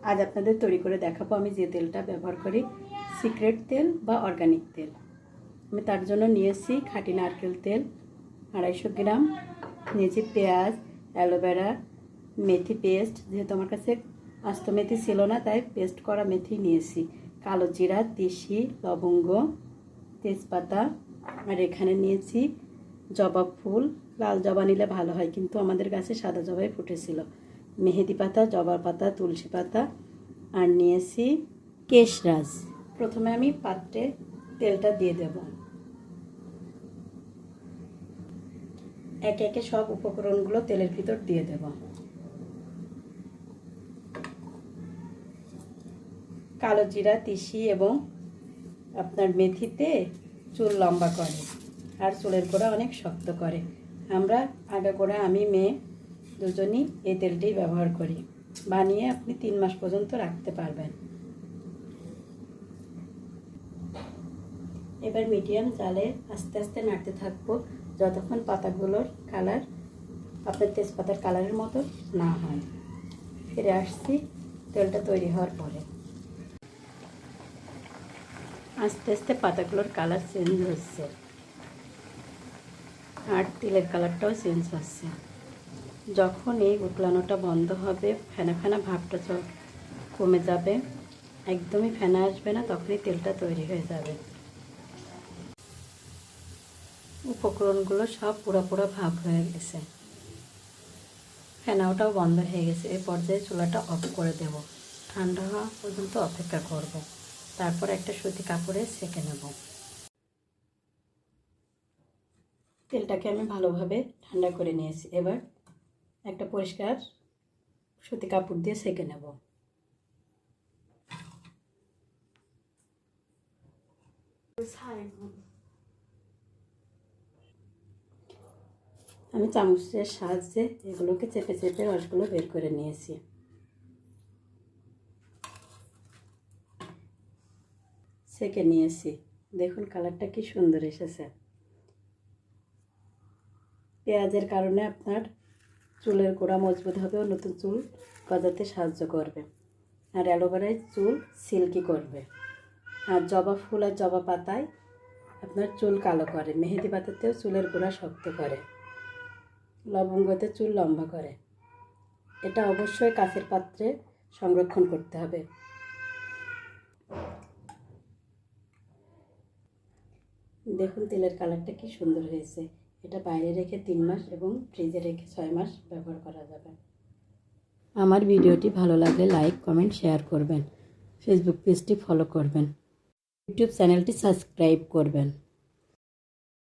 আজ আপনাদের তৈরি করে দেখাবো আমি যে তেলটা ব্যবহার করি, সিক্রেট তেল বা অর্গানিক তেল। আমি তার জন্য নিয়েছি খাঁটি নারকেল তেল 250 গ্রাম, নিয়েছি পেঁয়াজ, অ্যালোভেরা, মেথি পেস্ট, যেহেতু আমার কাছে আস্ত মেথি ছিল না তাই পেস্ট করা মেথি নিয়েছি, কালো জিরা, তিসি, লবঙ্গ, তেজপাতা, আর এখানে নিয়েছি জবা ফুল। লাল জবা নিলে ভালো হয়, কিন্তু আমাদের গাছে সাদা জবাই ফুটেছিল। মেহেদি পাতা, জবা পাতা, তুলসী পাতা, আর নিয়েছি কেশরাজ। প্রথমে আমি পাত্রে তেলটা দিয়ে দেব। একে একে সব উপকরণগুলো তেলের ভিতর দিয়ে দেব। কালো জিরা, তিসি এবং আপনার মেথিতে চুল লম্বা করে আর চুলের গোড়া অনেক শক্ত করে। আমরা আগাগোড়া আমি মেয়ে দুজনই এই তেলটি ব্যবহার করি। বানিয়ে আপনি 3 মাস পর্যন্ত রাখতে পারবেন। এবার মিডিয়াম জালে আস্তে আস্তে নাড়তে থাকবো যতক্ষণ পাতাগুলোর কালার আপনার তেজপাতার কালারের মতো না হয়। ফিরে আসছি তেলটা তৈরি হওয়ার পরে। আস্তে আস্তে পাতাগুলোর কালার চেঞ্জ হচ্ছে আর তেলের কালারটাও চেঞ্জ হচ্ছে। যখন এই উতলানোটা বন্ধ হবে, ফেনা ফেনা ভাবটা কমে যাবে, একদমই ফেনা আসবে না, তখনই তেলটা তৈরি হয়ে যাবে। উপকরণগুলো সব পুরো পুরো ভাব হয়ে গেছে, ফেনাওটাও বন্ধ হয়ে গেছে। এই পর্যায়ে চুলাটা অফ করে দেব। ঠান্ডা হওয়া পর্যন্ত অপেক্ষা করব, তারপর একটা সুতি কাপড়ে সেঁকে নেব। তেলটাকে আমি ভালোভাবে ঠান্ডা করে নিয়েছি। এবার একটা পরিষ্কার সুতি কাপড় দিয়ে সেঁকে নেব। আমি চামচের সাহায্যে এগুলোকে চেপে চেপে রসগুলো বের করে নিয়েছি। সেঁকে নিয়েছি, দেখুন কালারটা কি সুন্দর এসেছে। পেঁয়াজের কারণে আপনার চুলের গোড়া মজবুত হবে ও নতুন চুল গজাতে সাহায্য করবে, আর অ্যালোভেরায় চুল সিল্কি করবে, আর জবা ফুল আর জবা পাতায় আপনার চুল কালো করে, মেহেদি পাতাতেও চুলের গোড়া শক্ত করে, লবঙ্গতে চুল লম্বা করে। এটা অবশ্যই কাচের পাত্রে সংরক্ষণ করতে হবে। দেখুন তেলের কালারটা কি সুন্দর হয়েছে। এটা বাইরে রেখে 3 মাস এবং ফ্রিজে রেখে 6 মাস ব্যবহার করা যাবে। আমার ভিডিওটি ভালো লাগলে লাইক, কমেন্ট, শেয়ার করবেন। ফেসবুক পেজটি ফলো করবেন। ইউটিউব চ্যানেলটি সাবস্ক্রাইব করবেন।